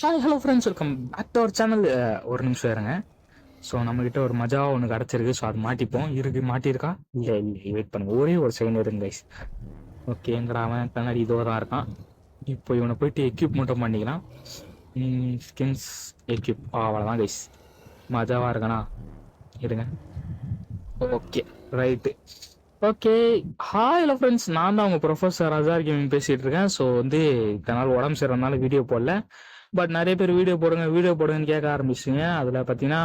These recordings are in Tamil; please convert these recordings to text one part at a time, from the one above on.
Hi hello friends, welcome back to our channel. ஒரு நிமிஷம் இருங்க. ஸோ நம்மக்கிட்ட ஒரு மஜா ஒன்று கிடச்சிருக்கு. ஸோ அது மாட்டிப்போம். மாட்டியிருக்கா? இல்லை இல்லை, வெயிட் பண்ணுங்க, ஒரே ஒரு செகண்ட் இருங்க கைஸ். ஓகே, எங்கடா அவன்? கண்ணாடி இதோ தான் இருக்கான். இப்போ இவனை போயிட்டு எக்யூப் மட்டும் பண்ணிக்கலாம். ஸ்கின்ஸ் எக்யூப் அவ்வளோதான் கைஸ். மஜாவாக இருக்கணா? இருங்க. Okay, right. Okay, hi hello friends, நான் தான் உங்கள் ப்ரொஃபஸர் அசார் கேமிங் பேசிகிட்டு இருக்கேன். ஸோ இத்தனை நாள் உடம்பு சரிறதுனால வீடியோ போடல. பட் நிறைய பேர் வீடியோ போடுங்கன்னு கேட்க ஆரம்பிச்சிங்க. அதில் பார்த்தீங்கன்னா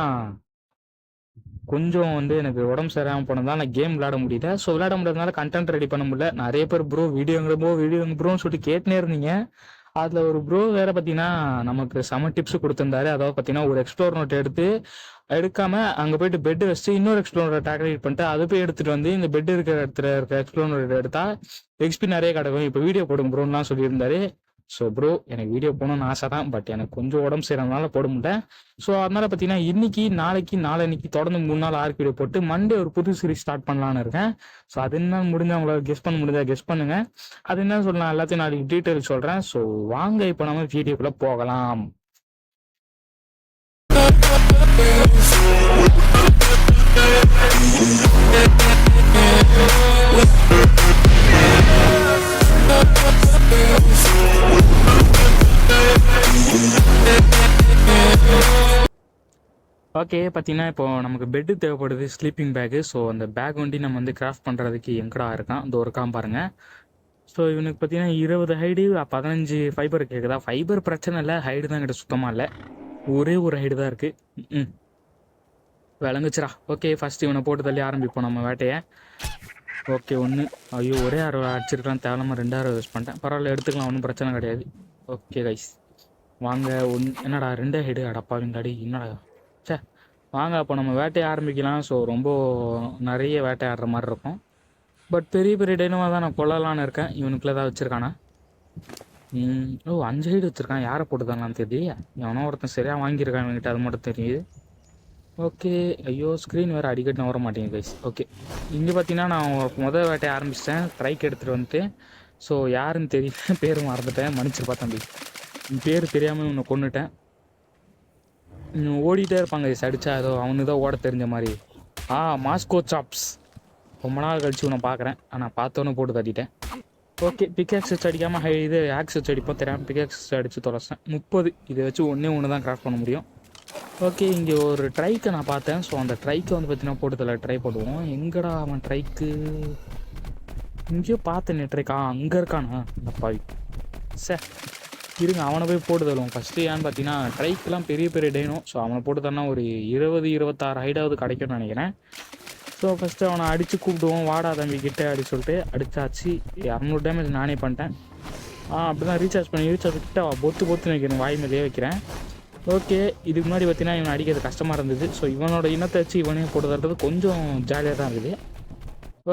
கொஞ்சம் எனக்கு உடம்பு சரியாமல் போனதால் நான் கேம் விளையாட முடியல. ஸோ விளையாட முடியாதனால கண்டென்ட் ரெடி பண்ண முடியல. நிறைய பேர் வீடியோங்க ப்ரோன்னு சொல்லிட்டு கேட்டுனே இருந்தீங்க. அதில் ஒரு ப்ரோ வேற பார்த்தீங்கன்னா நமக்கு செம டிப்ஸ் கொடுத்துருந்தாரு. அதாவது பார்த்தீங்கன்னா ஒரு எக்ஸ்ப்ளோர் நோட் எடுக்காம அங்கே போயிட்டு பெட் வச்சு இன்னொரு எக்ஸ்ப்ளோர் நோட் டாக்லேட் பண்ணிட்டு அதை போய் எடுத்துட்டு வந்து இந்த பெட் இருக்கிற இடத்துல இருக்க எக்ஸ்ப்ளோர் நோட் எடுத்தா எக்ஸ்பி நிறைய கிடக்கும். இப்போ வீடியோ போடுங்க ப்ரோன்லாம் சொல்லியிருந்தாரு. ஸோ ப்ரோ, எனக்கு வீடியோ போகணும்னு ஆசை தான். பட் எனக்கு கொஞ்சம் உடம்பு செய்யறதுனால போட முடியல. ஸோ அதனால பார்த்தீங்கன்னா இன்னைக்கு நாளைக்கு தொடர்ந்து 3 நாள் ஆர்க் வீடியோ போட்டு மண்டே ஒரு புது சீரிஸ் ஸ்டார்ட் பண்ணலான்னு இருக்கேன். ஸோ அது என்ன முடிஞ்சா உங்களால் கெஸ் பண்ண முடிஞ்சா கெஸ் பண்ணுங்க. அது என்ன சொல்லலாம் எல்லாத்தையும் நாளைக்கு டீட்டெயில் சொல்கிறேன். ஸோ வாங்க இப்போ நம்ம வீடியோக்குள்ளே போகலாம். ஓகே, பார்த்தீங்கன்னா இப்போ நமக்கு பெட்டு தேவைப்படுது, ஸ்லீப்பிங் பேக்கு. ஸோ அந்த பேக் நம்ம கிராஃப்ட் பண்ணுறதுக்கு எங்கடா இருக்கான்? இந்த ஒரு பாருங்க. ஸோ இவனுக்கு பார்த்தீங்கன்னா 20 ஹைடு 15 ஃபைபர் கேட்குதா? ஃபைபர் பிரச்சனை இல்லை, ஹைடு தான் கிட்ட சுத்தமாக இல்லை. ஒரே ஒரு ஹைடு தான் இருக்குது. விளங்குச்சுரா. ஓகே, ஃபஸ்ட்டு இவனை போட்டு தள்ளி ஆரம்பிப்போம் நம்ம வேட்டையை. ஓகே, ஒன்று. ஐயோ, ஒரே அரை அடிச்சிருக்கலாம், தேவலாமல் 2 அரை யூஸ் பண்ணிட்டேன். பரவாயில்ல, எடுத்துக்கலாம், ஒன்றும் பிரச்சனை கிடையாது. ஓகே கைஸ், வாங்க. என்னடா 2 ஹைடு? அடப்பாவிங்காடி, என்னடா? சே, வாங்க அப்போ நம்ம வேட்டையை ஆரம்பிக்கலாம். ஸோ ரொம்ப நிறைய வேட்டையாடுற மாதிரி இருக்கும். பட் பெரிய பெரிய டைனமாக தான் நான் கொள்ளலான்னு இருக்கேன். இவனுக்குள்ள ஏதாவது வச்சுருக்கானா? 5 ஹைடு வச்சுருக்கான். யாரை போட்டுதாங்களான்னு தெரியல. எவனோ ஒருத்தன் சரியாக வாங்கியிருக்கான் இவன்கிட்ட, அது மட்டும் தெரியுது. ஓகே, ஐயோ ஸ்க்ரீன் வேறு அடிக்கடி வர மாட்டேங்குது கைஸ். ஓகே, இங்கே பார்த்தீங்கன்னா நான் முதல் வேட்டையை ஆரம்பிச்சிட்டேன். ட்ரைக் எடுத்துகிட்டு வந்துட்டு. ஸோ யாருன்னு தெரியல, பேர் மறந்துட்டேன், மன்னிச்சிருப்பா தம்பி. பேர் தெரியாமல் உன்னை கொண்டுட்டேன். ஓடிட்டே இருப்பாங்க கைஸ், அடித்தா ஏதோ அவனுக்கு தான் ஓட தெரிஞ்ச மாதிரி. Moscow chops. ரொம்ப நாள் கழிச்சு உன்னை பார்க்குறேன். ஆனால் பார்த்தோன்னு போட்டு தட்டிட்டேன். ஓகே, பிக்ஆக்ஸ் வச்சு அடிக்காமல் இது ஆக்ஸ் வச்சு அடிப்போம். தெரியாமல் பிக்ஆக்ஸ் அடித்து தொலைச்சேன். 30. இதை வச்சு ஒன்று தான் கிராஃப்ட் பண்ண முடியும். ஓகே, இங்கே ஒரு ட்ரைக்கை நான் பார்த்தேன். ஸோ அந்த ட்ரைக்கை பார்த்தீங்கன்னா போட்டு ட்ரை பண்ணுவோம். எங்கடா அவன் ட்ரைக்கு? இங்கேயோ பார்த்தேன் ட்ரைக்கா. அங்கே இருக்கானா? அப்பாவி. சார் இருங்க, அவனை போய் போட்டு தருவோம் ஃபஸ்ட்டு. ஏன்னு பார்த்தீங்கன்னா ட்ரைக்கெலாம் பெரிய பெரிய டைனும். ஸோ அவனை போட்டு தரனா ஒரு 20-26 ஹைடாவது கிடைக்கும்னு நினைக்கிறேன். ஸோ ஃபஸ்ட்டு அவனை அடித்து கூப்பிடுவோம். வாடா தம்பி கிட்டே அடி சொல்லிட்டு அடித்தாச்சு. 200 டேமேஜ் நானே பண்ணிட்டேன். அப்படி தான் ரீசார்ஜ் கிட்ட பொத்து வைக்கிறேன், வாய் மேலேயே வைக்கிறேன். ஓகே, இதுக்கு முன்னாடி பார்த்தீங்கன்னா இவனை அடிக்கிறது கஷ்டமாக இருந்தது. ஸோ இவனோட இனத்தை வச்சு இவனே போட்டு தர்றது கொஞ்சம் ஜாலியாக தான் இருக்குது.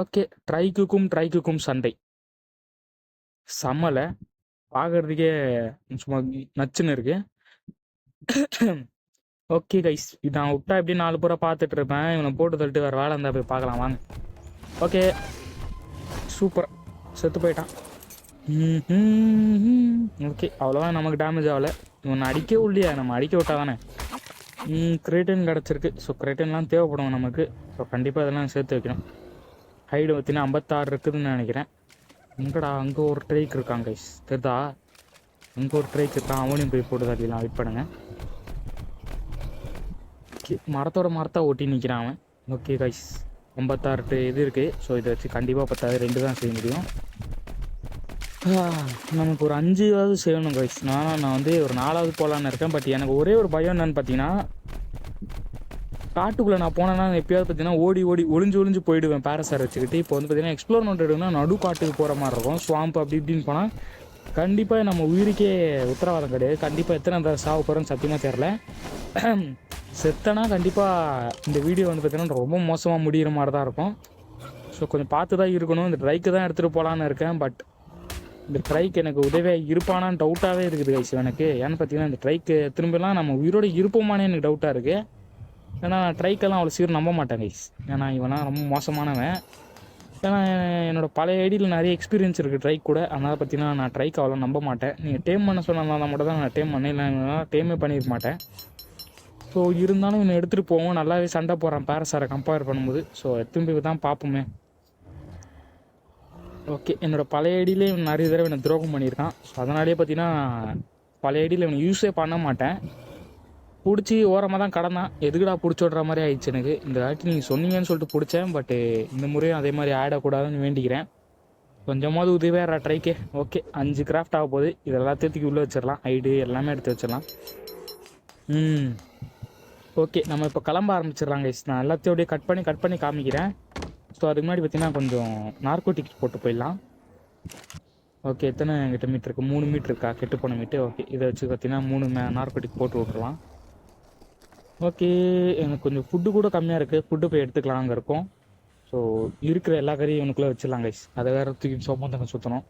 ஓகே, ட்ரைக்குக்கும் சண்டை சம்மலை பார்க்கறதுக்கே சும்மா நச்சுன்னு இருக்கு. ஓகே கைஸ், நான் விட்டா எப்படி 4 பேரை பார்த்துட்டு இருப்பேன். இவனை போட்டு தள்ளிட்டு வேறு வேலை இருந்தால் போய் பார்க்கலாம் வாங்க. ஓகே, சூப்பர், செத்து போயிட்டான். ஓகே, அவ்வளோதான், நமக்கு டேமேஜ் ஆகலை. இவனை அடிக்க இல்லையா? நம்ம அடிக்க விட்டா தானே. கிரேட்டன் கிடச்சிருக்கு. ஸோ கிரேட்டன்லாம் தேவைப்படும் நமக்கு. ஸோ கண்டிப்பாக இதெல்லாம் சேர்த்து வைக்கணும். ஹைடு பார்த்தீங்கன்னா 56 இருக்குதுன்னு நினைக்கிறேன். எங்கடா? அங்கே ஒரு ட்ரைக் இருக்கான் கைஸ், தெரிதா? அங்கே ஒரு ட்ரைக் இருக்கான். அவனையும் போய் போட்டு தள்ளிடலாம். வெயிட் பண்ணுங்க. மரத்தை ஓட்டி நிற்கிறான் அவன். ஓகே கைஸ், 56 இது இருக்குது. ஸோ இதை வச்சு கண்டிப்பாக 10 2 தான் செய்ய முடியும். நமக்கு ஒரு 5 செய்யணும் கைஸ். நான் ஒரு 4வது போகலான்னு இருக்கேன். பட் எனக்கு ஒரே ஒரு பயம் என்னன்னு பார்த்தீங்கன்னா, காட்டுக்குள்ளே நான் போனேன்னா எப்பயாவது பார்த்தீங்கன்னா ஒளிஞ்சு போயிடுவேன் பேரசார் வச்சுக்கிட்டு. இப்போ பார்த்தீங்கன்னா எக்ஸ்ப்ளோர் பண்ணுறதுனா நடு காட்டுக்கு போகிற மாதிரி இருக்கும். ஸ்வாம்ப் அப்படி இப்படின்னு போனால் கண்டிப்பாக நம்ம உயிருக்கே உத்தரவாதம் கிடையாது. கண்டிப்பாக எத்தனை சாவு போகிறோன்னு சத்தியமாக தெரில. செத்தனா கண்டிப்பாக இந்த வீடியோ பார்த்தீங்கன்னா ரொம்ப மோசமாக முடிகிற மாதிரி தான் இருக்கும். ஸோ கொஞ்சம் பார்த்து தான் இருக்கணும். இந்த ட்ரைக்கு தான் எடுத்துகிட்டு போகலான்னு இருக்கேன். பட் இந்த ட்ரைக் எனக்கு உதவியாக இருப்பானான்னு டவுட்டாகவே இருக்குது கைஸ் எனக்கு. ஏன்னு பார்த்தீங்கன்னா இந்த ட்ரைக்கு திரும்பலாம் நம்ம உயிரோடு இருப்போமானே எனக்கு டவுட்டாக இருக்குது. ஏன்னா ட்ரைக்கெல்லாம் அவ்வளோ சீக்கிரம் நம்ப மாட்டேன் கைஸ். ஏன்னா இவனா ரொம்ப மோசமானவன். ஏன்னா என்னோடய பழைய ஐடியில் நிறைய எக்ஸ்பீரியன்ஸ் இருக்குது ட்ரைக் கூட. அதனால் பார்த்தீங்கன்னா நான் ட்ரைக் அவ்வளோ நம்ப மாட்டேன். நீங்கள் டேம் பண்ண சொன்னதால் மட்டும் தான் நான் டேம் பண்ணேன், இல்லைன்னா டேமே பண்ணியிருக்க மாட்டேன். ஸோ இருந்தாலும் இவனை எடுத்துகிட்டு போவோம். நல்லாவே சண்டை போடுறான் பேரசாரை கம்பேர் பண்ணும்போது. ஸோ திரும்பி தான் பார்ப்போமே. ஓகே, என்னோடய பழைய ஐடியிலே இவன் நிறைய தடவை இவனை துரோகம் பண்ணியிருக்கான். ஸோ அதனாலே பார்த்தீங்கன்னா பழைய ஐடியில் இவனை யூஸே பண்ண மாட்டேன். பிடிச்சி ஓரமாக தான் கடந்தான். எதுக்குடா பிடிச்சி விட்ற மாதிரி ஆயிடுச்சு எனக்கு. இந்த வாட்டி நீங்கள் சொன்னீங்கன்னு சொல்லிட்டு பிடிச்சேன். பட்டு இந்த முறையும் அதே மாதிரி ஆடக்கூடாதுன்னு வேண்டிக்கிறேன். கொஞ்சமாவது உதவியாரா ட்ரைக்கே. ஓகே, 5 கிராஃப்ட் ஆக போகுது. இது எல்லாத்தையும் உள்ளே வச்சிடலாம். ஐடு எல்லாமே எடுத்து வச்சிடலாம். ஓகே, நம்ம இப்போ கிளம்ப ஆரம்பிச்சிடலாம் கைஸ். நான் எல்லாத்தையும் அப்படியே கட் பண்ணி காமிக்கிறேன். ஸோ அதுக்கு முன்னாடி பார்த்தீங்கன்னா கொஞ்சம் நார்கோட்டிக்ஸ் போட்டு போயிடலாம். ஓகே, எத்தனை எங்கிட்ட மீட்ரு இருக்குது? 3 மீட்ரு இருக்கா கெட்டு போன மீட்டு. ஓகே, இதை வச்சு பார்த்தீங்கன்னா 3 நார்கோட்டிக் போட்டு விட்ருலாம். ஓகே, எனக்கு கொஞ்சம் ஃபுட்டு கூட கம்மியாக இருக்குது. ஃபுட்டு போய் எடுத்துக்கலாம், அங்கே இருக்கும். ஸோ இருக்கிற எல்லா கறியும் இவனுக்குள்ளே வச்சிடலாம் கைஸ். அதை வேறு தூக்கி சோப்பந்தங்க சுற்றணும்.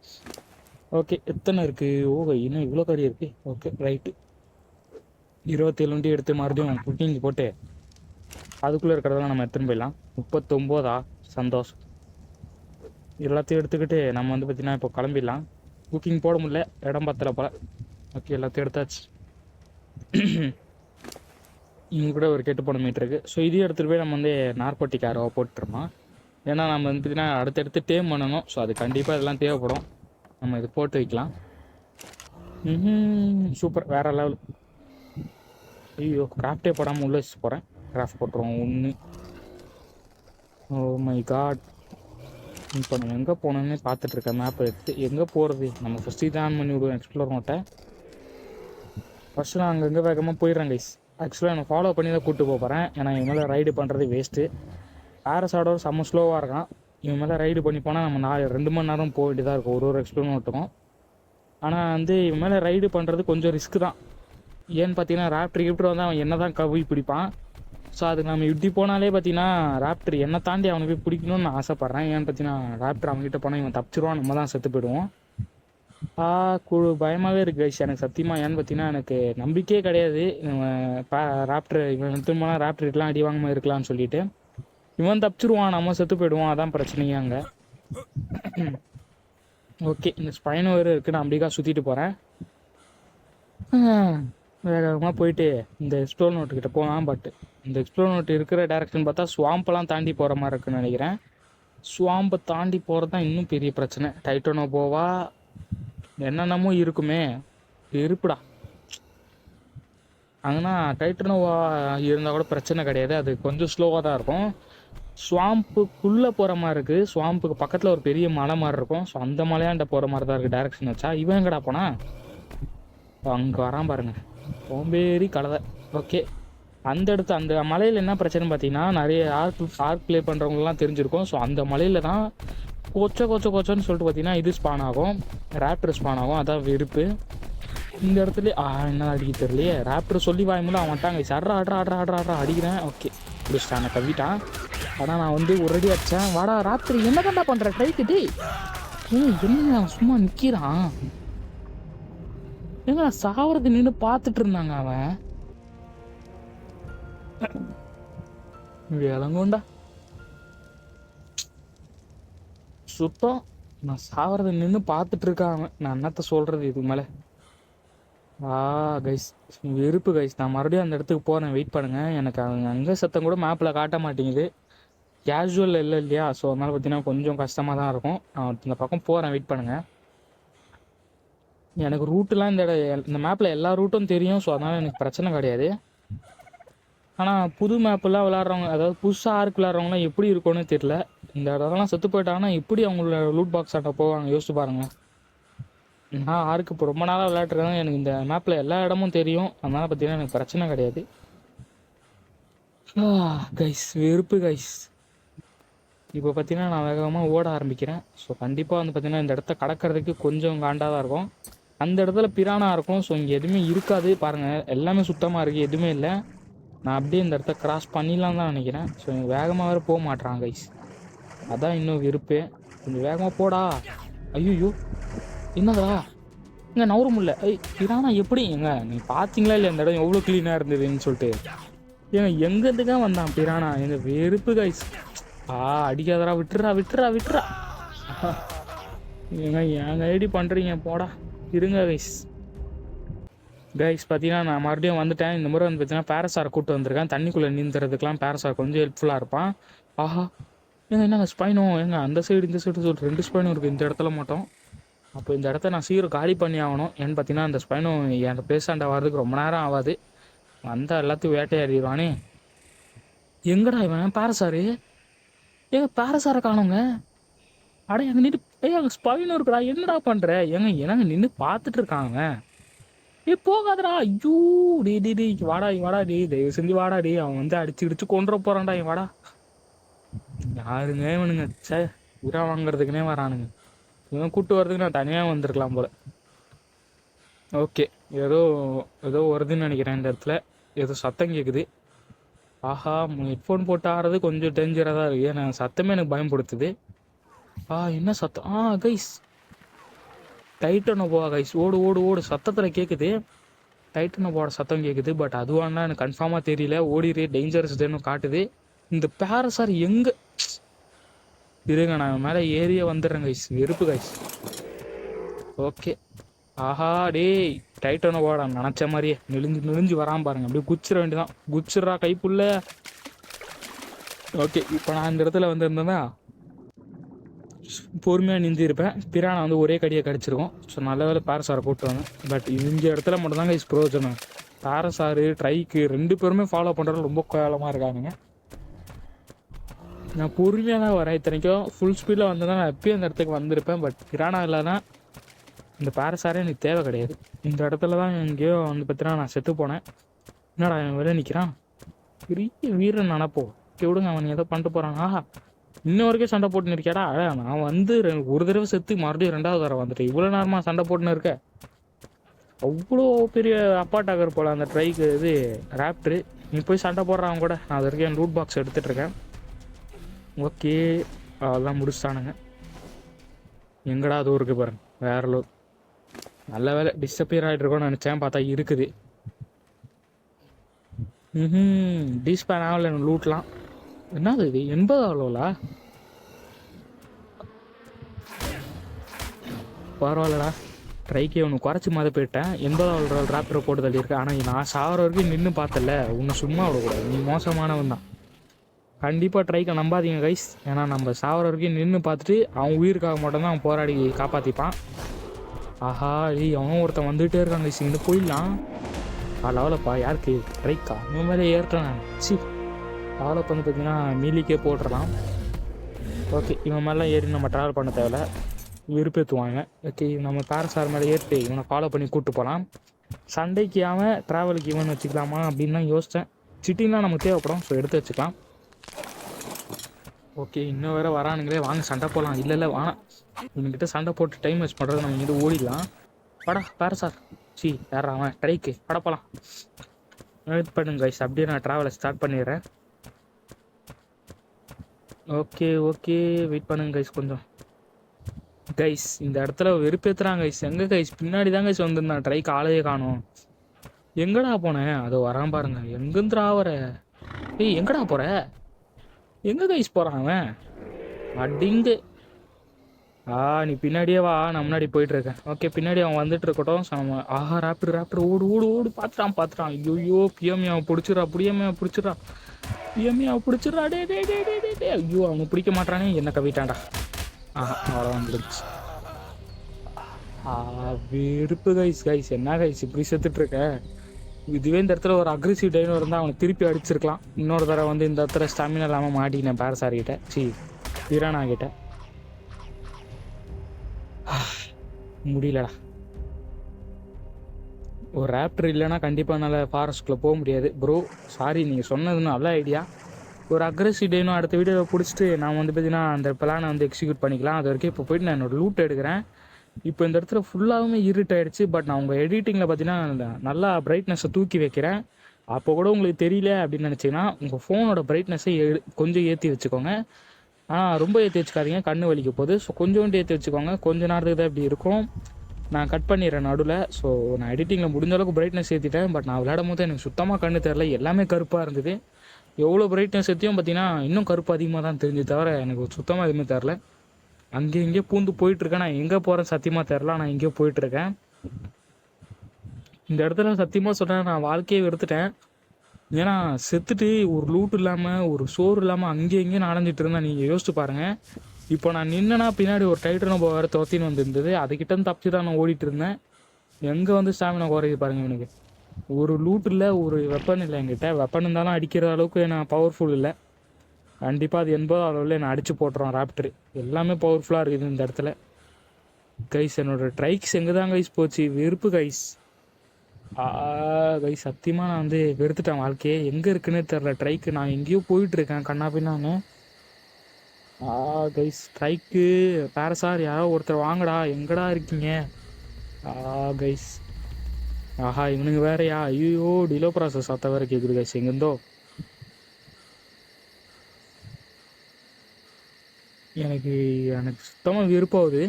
ஓகே, எத்தனை இருக்குது? இன்னும் இவ்வளோ கறி இருக்குது. ஓகே ரைட்டு, 27 வண்டி எடுத்து மறுபடியும் குக்கிங் போட்டு அதுக்குள்ளே இருக்கிறதெல்லாம் நம்ம எடுத்துன்னு போயிடலாம். 39 சந்தோஷம். எல்லாத்தையும் எடுத்துக்கிட்டு நம்ம வந்து பார்த்திங்கன்னா இப்போ கிளம்பிடலாம். குக்கிங் போட முடியல, இடம் பத்தலை போல். ஓகே, எல்லாத்தையும் எடுத்தாச்சு. இங்கே கூட ஒரு கெட்டு போன மீட்டர் இருக்குது. ஸோ இதையும் எடுத்துகிட்டு போய் நம்ம வந்து நார்கோட்டிக் ஆரோவை போட்டுருமா. ஏன்னா நம்ம வந்து பார்த்திங்கன்னா அடுத்தடுத்து டேம் பண்ணணும். ஸோ அது கண்டிப்பாக இதெல்லாம் தேவைப்படும். நம்ம இது போட்டு வைக்கலாம். சூப்பர், வேறு லெவல். ஐயோ, கிராஃப்டே போடாமல் உள்ளே வச்சு போகிறேன். கிராஃப்ட் போட்டுருவோம் 1. ஓ மை காட், இப்போ நம்ம எங்கே போனோன்னே பார்த்துட்ருக்கேன். மேப் எடுத்து எங்கே போகிறது. நம்ம ஃபஸ்ட்டு இதை ஆன் பண்ணி விடுவோம் எக்ஸ்ப்ளோர் நோட்டை. ஃபஸ்ட்டு நான் அங்கங்கே வேகமாக போயிடுறேன் கைஸ். ஆக்சுவலாக நான் ஃபாலோ பண்ணி தான் கூப்பிட்டு போகிறேன். ஏன்னா இவன் மேலே ரைடு பண்ணுறது வேஸ்ட்டு. பேரசாடோர் செம்ம ஸ்லோவாக இருக்கான். இவன் மேலே ரைடு பண்ணி போனால் நம்ம 2 மணி நேரம் போக வேண்டியதாக இருக்கும் ஒரு எக்ஸ்ப்ளோர் நோட்டுக்கும். ஆனால் வந்து இவன் மேலே ரைடு பண்ணுறது கொஞ்சம் ரிஸ்க்கு தான். ஏன்னு பார்த்தீங்கன்னா ராப்டர் வந்து அவன் என்ன தான் கவி பிடிப்பான். ஸோ அதுக்கு நம்ம இப்படி போனாலே பார்த்தீங்கன்னா ராப்டர் என்னை தாண்டி அவனை போய் பிடிக்கணும்னு நான் ஆசைப்பட்றேன். ஏன்னு பார்த்தீங்கன்னா ராப்டர் அவன்கிட்ட போனால் இவன் தப்பிச்சிருவான், நம்ம தான் செத்து போயிடுவோம். பயமாகவே இருக்குது கைஸ் எனக்கு சத்தியமாக. ஏன்னு பார்த்தீங்கன்னா எனக்கு நம்பிக்கையே கிடையாது ராப்டர் இவன் எடுத்துன்னு ராப்டர்லாம் அடி வாங்காமல் இருக்கலாம்னு சொல்லிட்டு. இவன் தப்பிச்சிருவான், நம்ம செத்து போயிடுவோம். அதான் பிரச்சனையே அங்கே. ஓகே, இந்த ஸ்பைன் வேறு இருக்குது. நான் அப்படிக்கா சுற்றிட்டு போகிறேன். வேகமாக போயிட்டு இந்த எக்ஸ்ப்ளோர் நோட்டுக்கிட்ட போகலாம். பட் இந்த எக்ஸ்ப்ளோர் நோட்டு இருக்கிற டேரெக்ஷன் பார்த்தா ஸ்வாம்பெல்லாம் தாண்டி போகிற மாதிரி இருக்குன்னு நினைக்கிறேன். ஸ்வாம்பை தாண்டி போகிறது தான் இன்னும் பெரிய பிரச்சனை. டைட்டனோபோவா என்னென்னமோ இருக்குமே, இருப்புடா. அங்கன்னா டைட்டனோவா இருந்தால் கூட பிரச்சனை கிடையாது, அது கொஞ்சம் ஸ்லோவாக தான் இருக்கும். ஸ்வாம்புக்குள்ளே போகிற மாதிரி இருக்குது. ஸ்வாம்புக்கு பக்கத்தில் ஒரு பெரிய மலை மாதிரி இருக்கும். ஸோ அந்த மலையாண்ட போகிற மாதிரி தான் இருக்குது டேரெக்ஷன் வச்சா. இவன் எங்கடா போனா? அங்கே வரான் பாருங்கள், சோம்பேறி கலதை. ஓகே, அந்த இடத்து அந்த மலையில் என்ன பிரச்சனைன்னு பார்த்தீங்கன்னா நிறைய ஆர்க் ப்ளே பண்ணுறவங்கலாம் தெரிஞ்சிருக்கும். ஸோ அந்த மலையில் தான் கொச்சன்னு சொல்லிட்டு பார்த்தீங்கன்னா இது ஸ்பான் ஆகும், ராப்டர் ஸ்பான் ஆகும். அதான் வெறுப்பு இந்த இடத்துல. என்ன அடிக்க தெரியலையே. ராப்டர் சொல்லி வாய்மூல அவன்ட்டாங்க சர்றா ஆடுறா அடிக்கிறேன். ஓகே, பிடிச்சிட்டான், கவிட்டான். ஆனால் நான் வந்து ஒரு அடி அடித்தேன். வாடா ராப்டர், என்ன தாண்டா பண்ணுற ட்ரைக்கிட்டு? என்ன சும்மா நிற்கிறான். ஏங்க சாவறது நின்று பார்த்துட்டு இருந்தாங்க. அவன் இளங்கோண்டா சுத்தம். நான் சாவறத நின்று பார்த்துட்டு இருக்கான் அவன். நான் என்னத்த சொல்றது இதுக்கு மேலே. கைஸ் வெறுப்பு கைஸ். நான் மறுபடியும் அந்த இடத்துக்கு போகிறேன், வெயிட் பண்ணுங்கள். எனக்கு அங்கே சத்தம் கூட மேப்பில் காட்ட மாட்டேங்குது, கேஷுவல் இல்லை இல்லையா. ஸோ அதனால் பார்த்தீங்கன்னா கொஞ்சம் கஷ்டமாக தான் இருக்கும். நான் இந்த பக்கம் போகிறேன், வெயிட் பண்ணுங்கள். எனக்கு ரூட்டுலாம் இந்த மேப்பில் எல்லா ரூட்டும் தெரியும். ஸோ அதனால் எனக்கு பிரச்சனை கிடையாது. ஆனால் புது மேப்பெல்லாம் விளாட்றவங்க, அதாவது புதுசாக ஆர்க் விளாட்றவங்களாம் எப்படி இருக்கும்னு தெரியல. இந்த இடத்துலாம் செத்து போயிட்டாங்கன்னா எப்படி அவங்களோட லூட் பாக்ஸ் ஆட்ட போவாங்க யோசிச்சு பாருங்கள். நான் ஆர்க்கு இப்போ ரொம்ப நாளாக விளையாட்டுருக்கேன். எனக்கு இந்த மேப்பில் எல்லா இடமும் தெரியும். அதனால் பார்த்தீங்கன்னா எனக்கு பிரச்சனை கிடையாது. கைஸ் வெறுப்பு கைஸ். இப்போ பார்த்தீங்கன்னா நான் வேகமாக ஓட ஆரம்பிக்கிறேன். ஸோ கண்டிப்பாக வந்து பார்த்தீங்கன்னா இந்த இடத்த கடக்கிறதுக்கு கொஞ்சம் காண்டாக தான் இருக்கும். அந்த இடத்துல பிரானா இருக்கும். ஸோ இங்கே எதுவுமே இருக்காது பாருங்கள், எல்லாமே சுத்தமாக இருக்குது, எதுவுமே இல்லை. நான் அப்படியே இந்த இடத்த கிராஸ் பண்ணிடலாம் தான் நினைக்கிறேன். ஸோ வேகமாக வேறு போக மாட்டேறான் கைஸ், அதான் இன்னும் வெறுப்பு. கொஞ்சம் வேகமாக போடா. ஐயோ என்னதா இங்கே நவர முடியல. பிரானா எப்படி எங்க நீ பார்த்தீங்களா இல்லை இந்த இடம் எவ்வளோ க்ளீனாக இருந்ததுன்னு சொல்லிட்டு. ஏங்க எங்கேருந்துக்கா வந்தான் பிரானா? எங்கள் வெறுப்பு கைஸ். அடிக்காதடா, விட்டுறா விட்டுறா விட்டுறா. ஏங்க ஏங்க ஐடி பண்ணுறீங்க போடா. இருங்க கைஸ். கைஸ் பார்த்தீங்கன்னா நான் மறுபடியும் வந்துட்டேன். இந்த முறை வந்து பார்த்தீங்கன்னா பேரசாரை கூப்பிட்டு வந்திருக்கேன். தண்ணிக்குள்ளே நீந்துறதுக்கெலாம் பேரசார் கொஞ்சம் ஹெல்ப்ஃபுல்லாக இருப்பான். ஆஹா என்னங்க ஸ்பைனும் அந்த சைடு இந்த சைடு சொல்லிட்டு 2 ஸ்பைனும் இருக்குது இந்த இடத்துல மட்டும். அப்போ இந்த இடத்த நான் சீக்கிரம் காலி பண்ணி ஆகணும். ஏன்னு பார்த்தீங்கன்னா அந்த ஸ்பைனும் என் பேசாண்ட வர்றதுக்கு ரொம்ப நேரம் ஆகாது. வந்தால் எல்லாத்தையும் வேட்டையாடிடுவானே. எங்கடா இவன் பேரசாரு? பேரசாரை காணுங்க. அட எங்க நின்று அங்கே ஸ்பைனும் இருக்குடா. என்னடா பண்ணுற? என்னங்க நின்று பார்த்துட்டு இருக்காங்க. போகாதடா. ஐயோ டே வாடா வாடா தயவு செஞ்சு வாடா அவன் வந்து அடிச்சு கொண்டுற போகிறான்டா. வாடா. யாருங்க இவனுங்க? சே உரா வாங்குறதுக்குனே வரானுங்க. இவன் கூப்பிட்டு வர்றதுக்கு நான் தனியாக வந்திருக்கலாம் போல். ஓகே ஏதோ வருதுன்னு நினைக்கிறேன். இந்த இடத்துல ஏதோ சத்தம் கேட்குது. ஆஹா ஹெட்ஃபோன் போட்டு ஆடுறது கொஞ்சம் டேஞ்சராக தான் இருக்குது. ஏன்னா சத்தமே எனக்கு பயன்படுத்துது. என்ன சத்தம்? கைஸ் டைட்டனை போவா கைஸ். ஓடு ஓடு ஓடு. சத்தத்தில் கேட்குது. டைட்டனை போட சத்தம் கேட்குது. பட் அதுவானா எனக்கு கன்ஃபார்மாக தெரியல. ஓடிடு டேஞ்சரஸ் டேன்னு காட்டுது. இந்த பேரசார் எங்கே இருங்க, நான் மேலே ஏறிய வந்துடுறேன் கைஸ். வெறுப்பு கைஸ். ஓகே ஆஹா டைட்டனை போட நினச்ச மாதிரியே நெளிஞ்சு வராமல் பாருங்க. அப்படியே குச்சிட வேண்டியதான். குச்சிட்றா கைப்புள்ள. ஓகே இப்போ நான் இந்த இடத்துல வந்திருந்தேன்னா பொறுமையாக நிந்திருப்பேன். பிரானை வந்து ஒரே கடியை கடிச்சிருக்கோம். ஸோ நல்ல வேலை பேரசாரை கூப்பிட்டு வந்தேன். பட் இந்த இடத்துல மட்டும்தாங்க கைஸ் பிரயோஜனம். பேரசாரு ட்ரைக்கு 2 பேருமே ஃபாலோ பண்ணுறது ரொம்ப கேவலமாக இருக்கானுங்க. நான் பொறுமையாக தான் வரேன். இத்தனைக்கும் ஃபுல் ஸ்பீடில் வந்து தான் நான் எப்பயும் அந்த இடத்துக்கு வந்திருப்பேன். பட் பிரானா இல்லைன்னா இந்த பேரசாரே எனக்கு தேவை கிடையாது. இந்த இடத்துல தான் எங்கேயோ வந்து பார்த்தீங்கன்னா நான் செத்து போனேன். என்னடா அவன் வெளியே நிற்கிறான். பெரிய வீரன் நினப்போம். விடுங்க அவன் ஏதோ பண்ணிட்டு போகிறான். இன்ன வரைக்கும் சண்டை போட்டுன்னு இருக்கியாடா? நான் வந்து ஒரு தடவை செத்து மறுபடியும் 2வது தடவை வந்துட்டேன். இவ்வளோ நேரமாக சண்டை போட்டுன்னு இருக்க. அவ்வளோ பெரிய அப்பாட்டாக்கர் போல் அந்த ட்ரைக்கு இது ராப்ட்ரு. நீ போய் சண்டை போடுறான் கூட. நான் அது வரைக்கும் என் லூட் பாக்ஸ் எடுத்துகிட்ருக்கேன். ஓகே அதெல்லாம் முடிச்சிட்டானுங்க. எங்கடா அது இருக்குது பாருங்க. வேற லோட். நல்ல வேலை டிஸப்பியர் ஆகிட்டு இருக்கோன்னு நினச்சேன். பார்த்தா இருக்குது. டிஸ்பேன் ஆகல லூட்லாம். என்னது இது 80 அவ்வளோலா? பரவாயில்லடா. ட்ரைக்கே ஒன்று குறைச்சி மாதிரி போயிட்டேன். 80 ராப்டரை போட்டு தள்ளியிருக்கேன். ஆனால் நான் சாகிற வரைக்கும் நின்று பார்த்தல. உன்னை சும்மா விடக்கூடாது. நீ மோசமானவன் தான். கண்டிப்பாக ட்ரைக்கை நம்பாதீங்க கைஸ். ஏன்னா நம்ம சாகிற வரைக்கும் நின்று பார்த்துட்டு அவன் உயிருக்காக மட்டும்தான் அவன் போராடி காப்பாற்றிப்பான். ஆஹா அவன் ஒருத்தன் வந்துகிட்டே இருக்கான் கைஸ். இங்கே போயிடலாம். லெவலப்பா யாருக்கு? ட்ரைக்கா? இவன் மேலே ஏறிட்டேன் நான். டெவலப் வந்து பார்த்தீங்கன்னா மீலிக்கே போட்டுடலாம். ஓகே இவன் மேலாம் ஏறி நம்ம ட்ராவல் பண்ண தேவையில்ல. விருப்பத்துவாங்க. ஓகே நம்ம பேரசார் மேலே ஏறிட்டு இவனை ஃபாலோ பண்ணி கூப்பிட்டு போகலாம். சண்டைக்கு அவன் ட்ராவலுக்கு இவன் வச்சுக்கலாமா அப்படின்னு தான் யோசித்தேன். சிட்டின்லாம் நமக்கு தேவைப்படும். ஸோ எடுத்து வச்சுக்கலாம். ஓகே இன்னும் வேறு வரானுங்களே. வாங்க சண்டை போகலாம். இல்லை வேணாம். இவன்கிட்ட சண்டை போட்டு டைம் வேஸ்ட் பண்ணுறது நம்ம இங்கிட்ட ஓடிடலாம். படா பேரசார் யாரா அவன் ட்ரைக்கு பட போகலாம். வெயிட் பண்ணுங்க கைஸ். அப்படியே நான் ட்ராவலை ஸ்டார்ட் பண்ணிடுறேன். ஓகே வெயிட் பண்ணுங்க கைஸ் கொஞ்சம். கைஸ் இந்த இடத்துல வெறுப்பேற்றுறாங்க கைஸ். எங்கே கைஸ்? பின்னாடி தான் கைஸ் வந்துருந்தான். ட்ரைக்கு ஆளையே காணும். எங்கடா போனேன்? அது வரான் பாருங்க. எங்கேருந்துடா வர? எங்கடா போகிற? எங்கே கைஸ் போகிறான் அவன்? அடிங்கு. நீ பின்னாடியே வா. நான் முன்னாடி போயிட்டுருக்கேன். ஓகே பின்னாடி அவன் வந்துட்டு இருக்கட்டும். நம்ம ராப்டர் ஓடு ஓடு ஓடு. பார்த்துட்டான். ஐயோ பிஎம்ஏவை பிடிச்சிடா. பிஎம்ஏவை பிடிச்சிடா. டே ஐயோ அவனை பிடிக்க மாட்டானே. என்ன கவிட்டான்டா. அவ்வளோ வந்துடுச்சு. வெறுப்பு கைஸ். என்ன கைஸ் இப்படி செத்துட்ருக்க? இதுவே இந்த இடத்துல ஒரு அக்ரெசிவ் டைனர் இருந்தால் அவனை திருப்பி அடிச்சிருக்கலாம். இன்னொரு தடவை வந்து இந்த இடத்துல ஸ்டாமினா இல்லாமல் மாட்டினேன் பேரசார்கிட்ட. பிரானா கிட்ட. முடியலடா. ஒரு ராப்டர் இல்லைன்னா கண்டிப்பாக என்னால் ஃபாரஸ்ட்குள்ளே போக முடியாது. ப்ரோ சாரி, நீங்கள் சொன்னது நல்ல ஐடியா. ஒரு அக்ரெசிவ் டேனும் அடுத்த வீடியோவை பிடிச்சிட்டு நான் வந்து பார்த்தீங்கன்னா அந்த பிளானை வந்து எக்ஸிக்யூட் பண்ணிக்கலாம். அது வரைக்கும் இப்போ போய்ட்டு நான் என்னோடய லூட் எடுக்கிறேன். இப்போ இந்த இடத்துல ஃபுல்லாகவுமே இருட்டாயிடுச்சு. பட் நான் உங்கள் எடிட்டிங்கில் பார்த்தீங்கன்னா நல்லா பிரைட்னஸை தூக்கி வைக்கிறேன். அப்போ கூட உங்களுக்கு தெரியல அப்படின்னு நினச்சிங்கன்னா உங்கள் ஃபோனோட பிரைட்னஸை கொஞ்சம் ஏற்றி வச்சுக்கோங்க. ரொம்ப ஏற்றி வச்சுக்காதீங்க, கண்ணு வலிக்க போகுது. ஸோ கொஞ்சோண்டு ஏற்றி வச்சுக்கோங்க. கொஞ்ச நேரத்துக்கு தான் இப்படி இருக்கும். நான் கட் பண்ணிடுறேன் நடுவில். ஸோ நான் எடிட்டிங்கில் முடிஞ்ச அளவுக்கு பிரைட்னஸ் ஏற்றிட்டேன். பட் நான் விளையாடும் போது எனக்கு சுத்தமாக கண்ணு தெரில. எல்லாமே கருப்பாக இருந்தது. எவ்வளோ பிரைட்னஸ் எத்தியும் பார்த்தீங்கன்னா இன்னும் கருப்பு அதிகமாக தான் தெரிஞ்சு தவிர எனக்கு சுத்தமாக எதுவுமே தெரில. அங்கேயும் இங்கேயும் பூந்து போயிட்டுருக்கேன். நான் எங்கே போகிறேன் சத்தியமாக தெரில. நான் எங்கேயோ போயிட்டுருக்கேன். இந்த இடத்துல சத்தியமாக சொல்கிறேன், நான் வாழ்க்கையை வெறுத்துட்டேன். ஏன்னா செத்துட்டு ஒரு லூட் இல்லாமல் ஒரு சோறு இல்லாமல் அங்கேயும் இங்கேயும் அடைஞ்சிட்டு இருந்தேன். நீங்கள் யோசிச்சு பாருங்கள். இப்போ நான் நின்னா பின்னாடி ஒரு டைட்டனை வேறு துரத்தின்னு வந்துருந்தது. அதுக்கிட்ட தப்பிச்சு தான் நான் ஓடிட்டு இருந்தேன். எங்கே வந்து ஸ்டாமினா குறையுது பாருங்கள் எனக்கு. ஒரு லூட் இல்லை, ஒரு வெப்பன் இல்லை என்கிட்ட. வெப்பன் இருந்தாலும் அடிக்கிற அளவுக்கு நான் பவர்ஃபுல் இல்லை. கண்டிப்பாக அது 80 அளவில் நான் அடித்து போட்டுறோம். ராப்டர் எல்லாமே பவர்ஃபுல்லாக இருக்குது இந்த இடத்துல. கைஸ் என்னோடய ட்ரைக்ஸ் எங்கே தான் கைஸ் போச்சு? வெறுப்பு கைஸ். கைஸ் சத்தியமாக நான் வந்து வெறுத்துட்டேன் வாழ்க்கையே. எங்கே இருக்குன்னே தெரில ட்ரைக்கு. நான் எங்கேயோ போயிட்டுருக்கேன் கண்ணா பின்னான்னு. கைஸ் ஸ்ட்ரைக்கு பேரசார் யாரோ ஒருத்தர் வாங்கடா, எங்கடா இருக்கீங்க? கைஸ் ஆஹா இவனுங்க வேறையா? ஐயோ டிலோ ப்ராசஸ் அத்த வேறு கேட்குது கைஸ் எங்கேருந்தோ. எனக்கு சுத்தமாக விருப்பாகுது.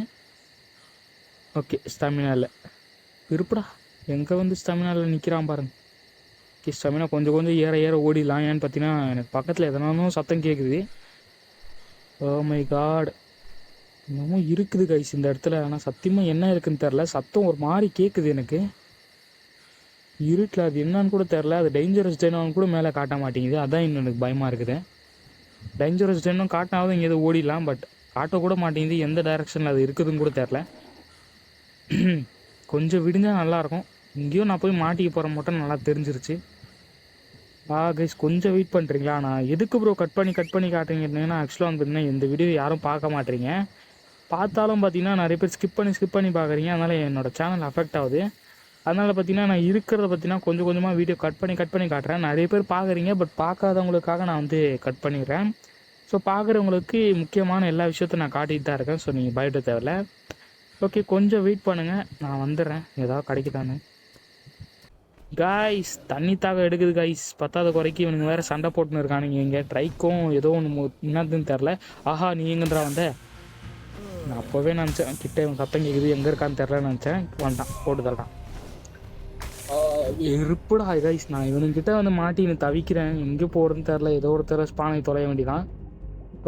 ஓகே ஸ்டாமினா இல்லை, விருப்படா. எங்கே வந்து ஸ்டாமினாவில் நிற்கிறான் பாருங்க. ஓகே ஸ்டாமினா கொஞ்சம் கொஞ்சம் ஏற ஓடிடலாம். ஏன்னு பார்த்தீங்கன்னா எனக்கு பக்கத்தில் எதனாலும் சத்தம் கேட்குது. ஓ மை காட், இன்னமும் இருக்குது கைஸ் இந்த இடத்துல. ஆனால் சத்தியமாக என்ன இருக்குதுன்னு தெரில. சத்தம் ஒரு மாதிரி கேட்குது எனக்கு இருட்டில். அது என்னன்னு கூட தெரில. அது டேஞ்சரஸ் டென்னு கூட மேலே காட்ட மாட்டேங்குது. அதான் இன்னும் எனக்கு பயமாக இருக்குது. டேஞ்சரஸ் டென்னும் காட்டினாவது இங்கே எது ஓடிடலாம், பட் காட்டக்கூட மாட்டேங்குது. எந்த டைரெக்ஷனில் அது இருக்குதுன்னு கூட தெரில. கொஞ்சம் விடிஞ்சால் நல்லாயிருக்கும். இங்கேயும் நான் போய் மாட்டிக்க போகிற மட்டும் நல்லா தெரிஞ்சிருச்சு. கைஸ் கொஞ்சம் வெயிட் பண்ணுறீங்களா? நான் எதுக்கு ப்ரோ கட் பண்ணி காட்டுறீங்கன்னா ஆக்சுவலாக வந்து பார்த்தீங்கன்னா இந்த வீடியோ யாரும் பார்க்க மாட்டீங்க. பார்த்தாலும் பார்த்தீங்கன்னா நிறைய பேர் ஸ்கிப் பண்ணி பார்க்குறீங்க. அதனால் என்னோடய சேனல் அஃபெக்ட் ஆகுது. அதனால் பார்த்தீங்கன்னா நான் இருக்கிறத பார்த்தீங்கன்னா கொஞ்சம் கொஞ்சமாக வீடியோ கட் பண்ணி காட்டுறேன். நிறைய பேர் பார்க்குறீங்க, பட் பார்க்காதவங்களுக்காக நான் வந்து கட் பண்ணிடுறேன். ஸோ பார்க்குறவங்களுக்கு முக்கியமான எல்லா விஷயத்தையும் நான் காட்டிகிட்டு தான் இருக்கேன். ஸோ நீங்கள் பயப்பட தேவையில்ல. ஓகே கொஞ்சம் வெயிட் பண்ணுங்கள், நான் வந்துடுறேன். ஏதாவது கிடைக்குதானு. காய்ஸ் தண்ணி தாக எடுக்குது காய்ஸ். பத்தாவது குறைக்கு இவனுங்க வேறு சண்டை போட்டுன்னு இருக்கானுங்க. இங்கே ட்ரைக்கும் ஏதோ ஒன்று என்னதுன்னு தெரில. ஆஹா நீ எங்கன்றா வந்த? நான் அப்போவே நினச்சேன் கிட்டே இவன் சத்தம் கேட்குது, எங்கே இருக்கான்னு தெரிலன்னு நினச்சேன். வந்தான் போட்டு தரலாம். இருப்புடா கைஸ். நான் இவனுங்கிட்ட வந்து மாட்டின்னு தவிக்கிறேன். எங்கே போகிறதுன்னு தெரில. ஏதோ ஒருத்தர ஸ்பானை தொலைய வேண்டியதான்.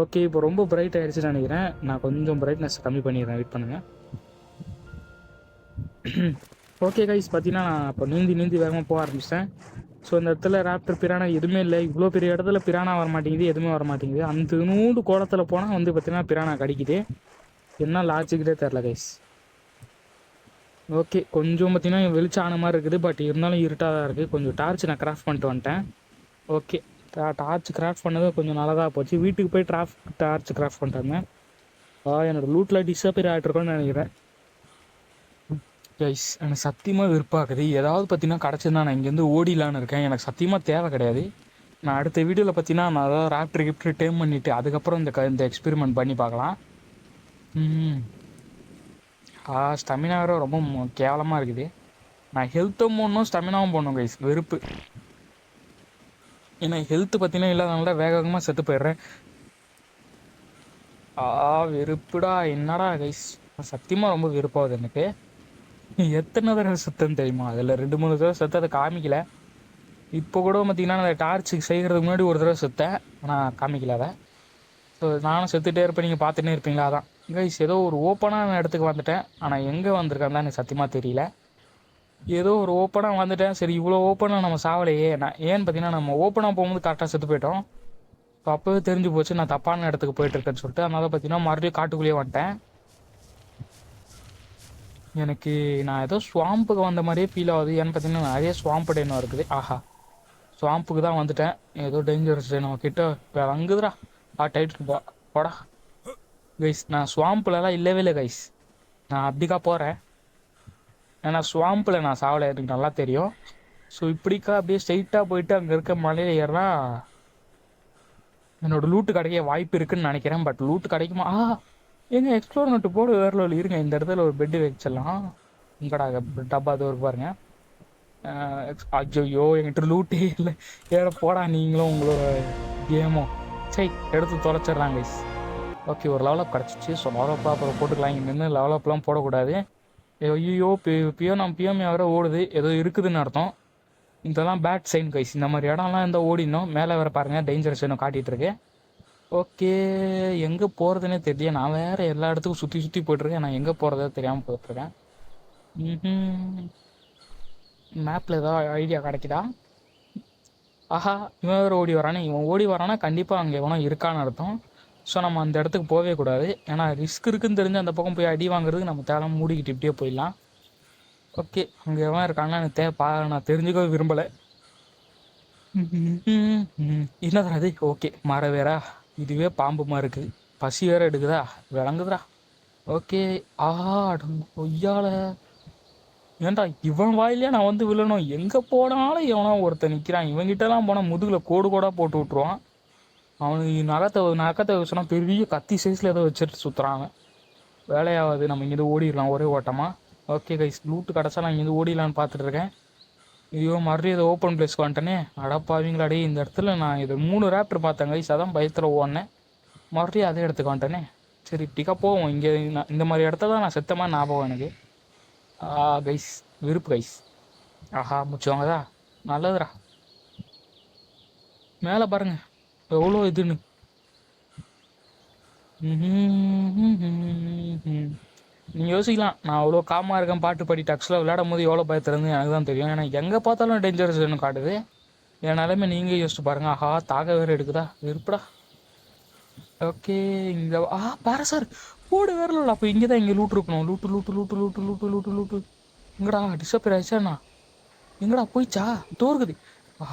ஓகே இப்போ ரொம்ப பிரைட் ஆகிடுச்சுன்னு நினைக்கிறேன். நான் கொஞ்சம் பிரைட்னஸ் கம்மி பண்ணிடுறேன். வெயிட் பண்ணுங்கள். ஓகே கைஸ் பார்த்தீங்கன்னா நான் இப்போ நீந்தி வேகமாக போக ஆரம்பிச்சிட்டேன். ஸோ இந்த இடத்துல ராப்டர் பிரானா எதுவுமே இல்லை. இவ்வளோ பெரிய இடத்துல பிரானா வர மாட்டேங்குது, எதுவுமே வர மாட்டேங்குது. அந்த நூண்டு கோலத்தில் போனால் வந்து பார்த்தீங்கன்னா பிரானா கடிக்குது. என்ன லாஜிக்கிட்டே தெரில கைஸ். ஓகே கொஞ்சம் பார்த்தீங்கன்னா வெளிச்சம் ஆன மாதிரி இருக்குது, பட் இருந்தாலும் இருட்டாக தான் இருக்குது. கொஞ்சம் டார்ச் நான் கிராஃப்ட் பண்ணிட்டு வந்துட்டேன். ஓகே டார்ச் கிராஃப்ட் பண்ணது கொஞ்சம் நல்லதாக போச்சு. வீட்டுக்கு போய் டார்ச் கிராஃப்ட் பண்ணிட்டாங்க. என்னோடய லூட்டில் டிஸப்பியர் ஆகிட்ருக்கோன்னு நினைக்கிறேன். கைஸ் எனக்கு சத்தியமாக விருப்பாகுது. ஏதாவது பார்த்தீங்கன்னா கிடச்சிருந்தா நான் இங்கேருந்து ஓடிலான்னு இருக்கேன். எனக்கு சத்தியமாக தேவை கிடையாது. நான் அடுத்த வீடியோவில் பார்த்தீங்கன்னா நான் அதாவது ராப்டர் டேம் பண்ணிவிட்டு அதுக்கப்புறம் இந்த எக்ஸ்பெரிமெண்ட் பண்ணி பார்க்கலாம். ஸ்டெமினா வேறு ரொம்ப கேவலமாக இருக்குது. நான் ஹெல்த்தும் போடணும் ஸ்டெமினாவும் போடணும் கைஸ். வெறுப்பு. ஏன்னா ஹெல்த்து பார்த்தீங்கன்னா இல்லாதனால வேகமாக செத்து போயிடுறேன். வெறுப்புடா. என்னடா கைஸ் சத்தியமாக ரொம்ப வெறுப்பாகுது எனக்கு. எத்தனை தடவை செத்தன்னு தெரியுமா? அதில் 2-3 தடவை செத்து அதை காமிக்கல. இப்போ கூட பார்த்தீங்கன்னா அந்த டார்ச்சுக்கு செய்கிறதுக்கு முன்னாடி ஒரு தடவை செத்தேன், ஆனால் காமிக்கல அதை. ஸோ நானும் செத்துகிட்டே இருப்பேன், நீங்கள் பார்த்துட்டே இருப்பீங்களா? அதான் கைஸ் ஏதோ ஒரு ஓப்பனான இடத்துக்கு வந்துட்டேன். ஆனால் எங்கே வந்திருக்கேன் தான் எனக்கு சத்தியமாக தெரியல. ஏதோ ஒரு ஓப்பனாக வந்துட்டேன். சரி இவ்வளோ ஓப்பனாக நம்ம சாவலையே. நான் ஏன்னு பார்த்தீங்கன்னா நம்ம ஓப்பனாக போகும்போது கரெக்டாக செத்து போயிட்டோம். ஸோ அப்போவே தெரிஞ்சு போச்சு நான் தப்பான இடத்துக்கு போயிட்டுருக்கேன்னு சொல்லிட்டு. அதனால பார்த்தீங்கன்னா மறுபடியும் காட்டுக்குள்ளேயே வந்துட்டேன். எனக்கு நான் ஏதோ ஸ்வாம்புக்கு வந்த மாதிரியே ஃபீல் ஆகுது. ஏன்னு பார்த்தீங்கன்னா நிறைய ஸ்வாம்பு டென்னும் இருக்குது. ஸ்வாம்புக்கு தான் வந்துட்டேன். ஏதோ டேஞ்சரஸ் டென்னும் கிட்ட இப்போ அங்குதுடா. டைட்டு போடா கைஸ். நான் ஸ்வாம்பிலலாம் இல்லவே இல்லை கைஸ். நான் அப்படிக்கா போகிறேன். ஏன்னா ஸ்வாம்பில் நான் சாவலை, எனக்கு நல்லா தெரியும். ஸோ இப்படிக்கா அப்படியே ஸ்ட்ரைட்டாக போயிட்டு அங்கே இருக்க மலையில் ஏறினா என்னோடய லூட்டு கிடைக்க வாய்ப்பு இருக்குதுன்னு நினைக்கிறேன். பட் லூட்டு கிடைக்குமா? எங்க எக்ஸ்ப்ளோர் நட்டு போட வேறு இருங்க. இந்த இடத்துல ஒரு பெட்டு வச்சிடலாம். உங்கடா டப்பா அது ஒரு பாருங்க. ஐயோ என்கிட்ட லூட்டே இல்லை. ஏற போடா நீங்களும் உங்களோட கேமோ. சரி எடுத்து தொலைச்சிட்றாங்க கைஸ். ஓகே ஒரு லெவலப் கிடச்சிச்சு. ஸோ லெவலப்லாம் அப்புறம் போட்டுக்கலாம். இங்கே நின்று லெவலப்லாம் போடக்கூடாது. ஐயோ பியோமே வேறு ஓடுது. ஏதோ இருக்குதுன்னு அர்த்தம். இதெல்லாம் பேட் சைன் கைஸ். இந்த மாதிரி இடம்லாம் இந்த ஓடினோம். மேலே வேறு பாருங்கள் டேஞ்சரஸ் இன்னும் காட்டிகிட்டு இருக்கு. ஓகே, எங்கே போகிறதுனே தெரியல. நான் வேறு எல்லா இடத்துக்கும் சுற்றி சுற்றி போய்ட்டுருக்கேன். நான் எங்கே போகிறதே தெரியாமல் போயிட்டுருக்கேன். மேப்பில் ஏதாவது ஐடியா கிடைக்குதா? ஆஹா, இவன் வேறு ஓடி வரானே. இவன் ஓடி வரானா கண்டிப்பாக அங்கே எவனோ இருக்கான்னு அர்த்தம். ஸோ நம்ம அந்த இடத்துக்கு போகவே கூடாது. ஏன்னா ரிஸ்க் இருக்குன்னு தெரிஞ்சு அந்த பக்கம் போய் அடி வாங்குறதுக்கு நம்ம தேவை மூடிக்கிட்டு இப்படியே போயிடலாம். ஓகே, அங்கே எவன் இருக்காங்கன்னா எனக்கு நான் தெரிஞ்சுக்க விரும்பலை. என்னதுடா அது? ஓகே, மர வேறா, இதுவே பாம்புமா இருக்குது. பசி வேற எடுக்குதா, விளங்குதுடா. ஓகே, ஒய்யால ஏன்டா இவன் வாயிலே நான் வந்து விழணும். எங்கே போனாலும் எவனோ ஒருத்தன் நிற்கிறான். இவங்கிட்டலாம் போனால் முதுகில் கோடு கோடாக போட்டு விட்ருவான். அவனுக்கு நகத்தை சொன்னால் பெரிய கத்தி சைஸில் ஏதோ வச்சுட்டு சுற்றுறாங்க. வேலையாவது, நம்ம இங்கேருந்து ஓடிடலாம் ஒரே ஓட்டமாக. ஓகே கைஸ், லூட்டு கிடச்சா நான் இங்கேருந்து ஓடிடலான்னு பார்த்துட்ருக்கேன். ஐயோ, மறுபடியும் இதை ஓப்பன் பிளேஸ்க்கு வந்துட்டேனே. அடப்பாவீங்களாடி, இந்த இடத்துல நான் இது 3 ரேப்டர் பார்த்தேன் கைஸ். அதான் பயத்தில் ஓடினேன். மறுபடியும் அதே இடத்துக்கு வந்துட்டேனே. சரி, டிக்கா போவோம். இங்கே இந்த மாதிரி இடத்த தான் நான் செத்தமாக ஞாபகம் எனக்கு. கைஸ், விருப்பு கைஸ். ஆஹா, முடிச்சுவாங்கதா, நல்லதுடா. மேலே பாருங்க எவ்வளோ இதுன்னு. நீங்கள் யோசிக்கலாம், நான் அவ்வளோ காமாக இருக்கேன் பாட்டு பாடிட்டு ஆக்சுவலாக விளையாடும் போது எவ்வளோ பயத்துலேருந்து எனக்கு தான் தெரியும். ஏன்னா எங்கே பார்த்தாலும் டேஞ்சரஸ் ஒன்று காட்டுது. என் நிலைமை நீங்கள் யோசிச்சு பாருங்கள். ஆஹா, தாக வேறு எடுக்குதா, விருப்படா. ஓகே, இங்கே பாரசார் போடு வேற இல்லை. அப்போ இங்கே தான் இங்கே லூட்டு இருக்கணும். Loot loot loot loot loot loot loot. எங்கடா டிஸ்அப்பியர் ஆயிடுச்சாண்ணா? எங்கடா போயிச்சா? தோறுக்குது.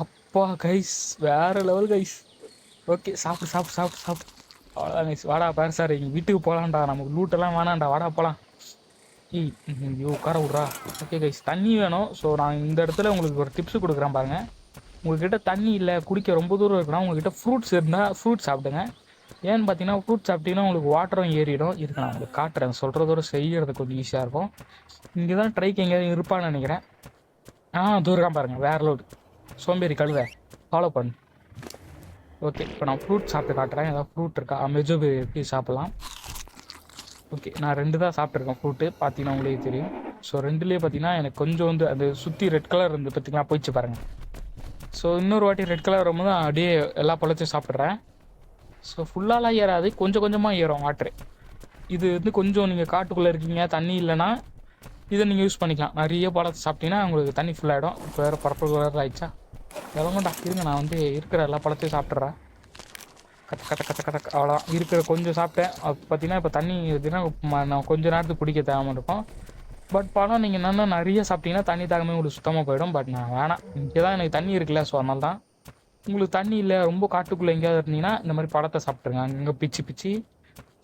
அப்பா கைஸ், வேறு லெவல் கைஸ். ஓகே, சாப்பிடு சாப்பிடு சாப்பிடு சாப்பிடு. அவ்வளோதான் கைஸ். வாடா பாரசார், எங்கள் வீட்டுக்கு போகலான்டா. நமக்கு லூட்டெல்லாம் வேணாண்டா, வாடா போகலாம். ஐயோ, உட்கார விட்றா. ஓகே கைஸ், தண்ணி வேணும். ஸோ நான் இந்த இடத்துல உங்களுக்கு ஒரு டிப்ஸ் கொடுக்குறேன் பாருங்கள். உங்கள்கிட்ட தண்ணி இல்லை, குடிக்க ரொம்ப தூரம் இருக்குன்னா உங்கள்கிட்ட ஃப்ரூட்ஸ் இருந்தால் ஃப்ரூட்ஸ் சாப்பிடுங்க. ஏன்னு பார்த்தீங்கன்னா ஃப்ரூட் சாப்பிட்டீங்கன்னா உங்களுக்கு வாட்டரும் ஏறிடும். இருக்கு, நான் உங்களுக்கு காட்டுறேன். சொல்கிறதோட செய்கிறது கொஞ்சம் ஈஸியாக இருக்கும். இங்கே தான் ட்ரைக்கு எங்கேயாவது இருப்பான்னு நினைக்கிறேன். தூரம் பாருங்கள், வேறு லோடு. சோம்பேறி கழுத, ஃபாலோ பண்ணு. ஓகே, இப்போ நான் ஃப்ரூட் சாப்பிட்டு காட்டுறேன். ஏதாவது ஃப்ரூட் இருக்கா? மெஜோபி எப்படி சாப்பிட்லாம். ஓகே, நான் 2 தான் சாப்பிட்ருக்கேன் ஃப்ரூட்டு. பார்த்தீங்கன்னா உங்களுக்கே தெரியும். ஸோ 2லேயே பார்த்தீங்கன்னா எனக்கு கொஞ்சம் வந்து அது சுற்றி ரெட் கலர் இருந்து பார்த்தீங்கன்னா போயிடுச்சு பாருங்கள். ஸோ இன்னொரு வாட்டி ரெட் கலர் வரும்போது அப்படியே எல்லா பழத்தையும் சாப்பிட்றேன். ஸோ ஃபுல்லாலாம் ஏறாது, கொஞ்சம் கொஞ்சமாக ஏறும் வாட்ரு. இது வந்து கொஞ்சம் நீங்கள் காட்டுக்குள்ளே இருக்கீங்க, தண்ணி இல்லைன்னா இதை நீங்கள் யூஸ் பண்ணிக்கலாம். நிறைய பழத்தை சாப்பிட்டீங்கன்னா உங்களுக்கு தண்ணி ஃபுல்லாகிடும். இப்போ வேறு பர்பிள் கலர் ஆகிடுச்சா? எவ்வளோண்டா இருங்க, நான் வந்து இருக்கிற எல்லா பழத்தையும் சாப்பிட்றேன். கட்ட அவ்வளோ இருக்கிற கொஞ்சம் சாப்பிட்டேன். அது பார்த்தீங்கன்னா இப்போ தண்ணி பார்த்தீங்கன்னா நான் கொஞ்சம் நேரத்துக்கு குடிக்க தேவையாக இருக்கும். பட் பழம் நீங்கள் என்னென்னா நிறைய சாப்பிட்டீங்கன்னா தண்ணி தாகமே உங்களுக்கு சுத்தமாக போயிடும். பட் நான் வேணாம், இங்கே தான் எனக்கு தண்ணி இருக்குல்ல. ஸோ அதனால தான். உங்களுக்கு தண்ணி இல்லை, ரொம்ப காட்டுக்குள்ளே எங்கேயாவது இருந்தீங்கன்னா இந்த மாதிரி பழத்தை சாப்பிட்ருங்க, அங்கே பிச்சு பிச்சு.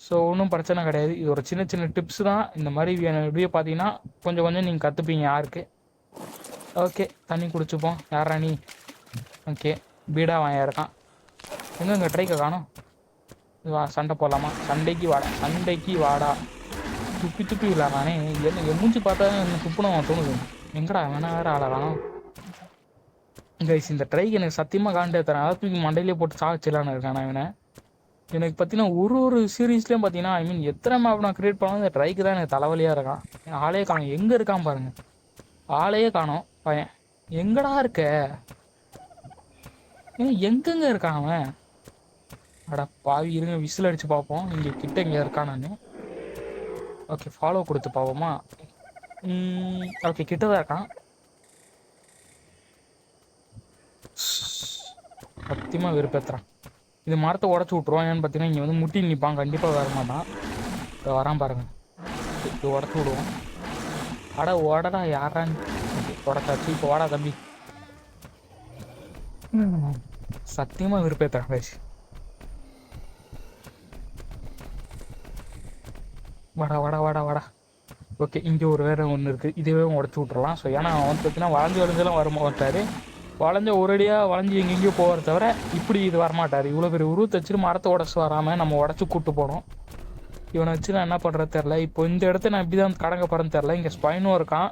ஸோ ஒன்றும் பிரச்சனை கிடையாது. இது ஒரு சின்ன சின்ன டிப்ஸ் தான். இந்த மாதிரி வீடியோ பார்த்தீங்கன்னா கொஞ்சம் கொஞ்சம் நீங்கள் கற்றுப்பீங்க யாருக்கு. ஓகே, தண்ணி குடிச்சுப்போம். யாரா நீ? ஓகே, பீடா வாங்க இருக்கான். எங்கே ட்ரைக்கை காணும்? வா, சண்டை போடலாமா? சண்டைக்கு வாடா. துப்பி துப்பி விளாட்றானே. என்ன மூஞ்சி பார்த்தா என்ன துப்புணும் தோணுது. எங்கடா வேணா வேறு ஆளா காணும் கைஸ். இந்த ட்ரைக்கு எனக்கு சத்தியமாக காண்டே தரேன். அதாவது தூக்கி மண்டையிலே போட்டு சாச்சிடலான்னு இருக்கேன் நான் இவனை. எனக்கு பார்த்தீங்கன்னா ஒரு சீரீஸ்லேயும் பார்த்தீங்கன்னா எத்தனை மேப் நான் க்ரியேட் பண்ணாலும் இந்த ட்ரைக்கு தான் எனக்கு தலைவலியாக இருக்கான். ஆளே காணும். எங்கே இருக்கான் பாருங்கள், ஆளையே காணும் பையன். எங்கடா இருக்க? எங்கெங்க இருக்கான் அவன்? அடா பாவி, இருங்க விசில் அடித்து பார்ப்போம். இங்கே கிட்ட இங்கே இருக்கானான்னு. ஓகே, ஃபாலோ கொடுத்து பார்ப்போமா? ஓகே, கிட்ட தான் இருக்கான். சத்தியமாக வெறுப்பேற்றுறான். இது மரத்தை உடச்சி விட்ருவான். ஏன்னு பார்த்தீங்கன்னா இங்கே வந்து முட்டி நிற்பான், கண்டிப்பாக வர மாட்டான். இப்போ வரான் பாருங்கள், இது உடச்சி விடுவோம். ஓடடா யாரான்னு. ஓகே, உடச்சாச்சு. இப்போ வாடா தம்பி. சத்தியமாக வெறுப்பேற்றுறான் பேசி. வாடா. ஓகே, இங்கே ஒரு வேறு ஒன்று இருக்குது. இதுவே உடச்சி விட்றலாம். ஸோ ஏன்னா அவன் வந்து பார்த்தீங்கன்னா வளைஞ்செல்லாம் வரமாட்டார். வளைஞ்ச ஒரேடியாக வளைஞ்சி எங்கெங்கேயோ போகிறத தவிர இப்படி இது வரமாட்டார். இவ்வளோ பெரிய உருவத்தை வச்சுட்டு மரத்தை உடச்சி வராமல் நம்ம உடச்சி கூப்பிட்டு போனோம். இவனை வச்சு நான் என்ன பண்ணுறது தெரில. இப்போ இந்த இடத்த நான் இப்படி தான் கடங்க போகிறேன்னு தெரில. இங்கே ஸ்பைனோ இருக்கான்,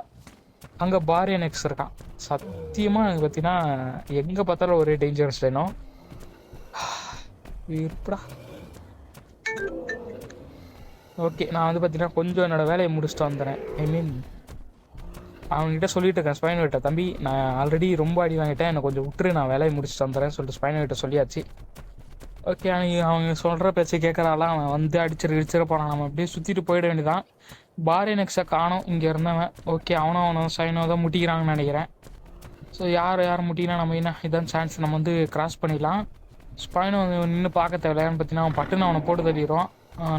அங்கே பாரியனெக்ஸ் இருக்கான். சத்தியமாக எனக்கு பார்த்தீங்கன்னா எங்கே பார்த்தாலும் ஒரே டேஞ்சரஸ் வேணும். இருப்படா. ஓகே, நான் வந்து பார்த்தீங்கன்னா கொஞ்சம் என்னோடய வேலையை முடிச்சுட்டு வந்துடுறேன். ஐ மீன் அவங்ககிட்ட சொல்லிட்டு இருக்கேன் ஸ்பைன் வெட்ட, தம்பி நான் ஆல்ரெடி ரொம்ப அடி வாங்கிட்டேன், எனக்கு கொஞ்சம் விட்டுரு, நான் வேலையை முடிச்சுட்டு வந்துடுறேன் சொல்லிட்டு ஸ்பைன் வெட்ட சொல்லியாச்சு. ஓகே, அவங்க சொல்கிற பேச்சு கேட்குறாலாம், அவன் வந்து அடிச்சிட போகிறான். நம்ம அப்படியே சுற்றிட்டு போயிட வேண்டியதான். பாரி நெக்ஸை காணும் இங்கே இருந்தவன். ஓகே, அவனும் சைனோ தான் முட்டிக்கிறாங்கன்னு நினைக்கிறேன். ஸோ யார் முட்டினா நம்ம என்ன இதான் சான்ஸ், நம்ம வந்து கிராஸ் பண்ணிடலாம். ஸ்பைனோ நின்று பார்க்க தேவையில்லையான்னு பார்த்தீங்கன்னா அவன் பட்டுன்னு அவனை போட்டு தள்ளிடுவான்.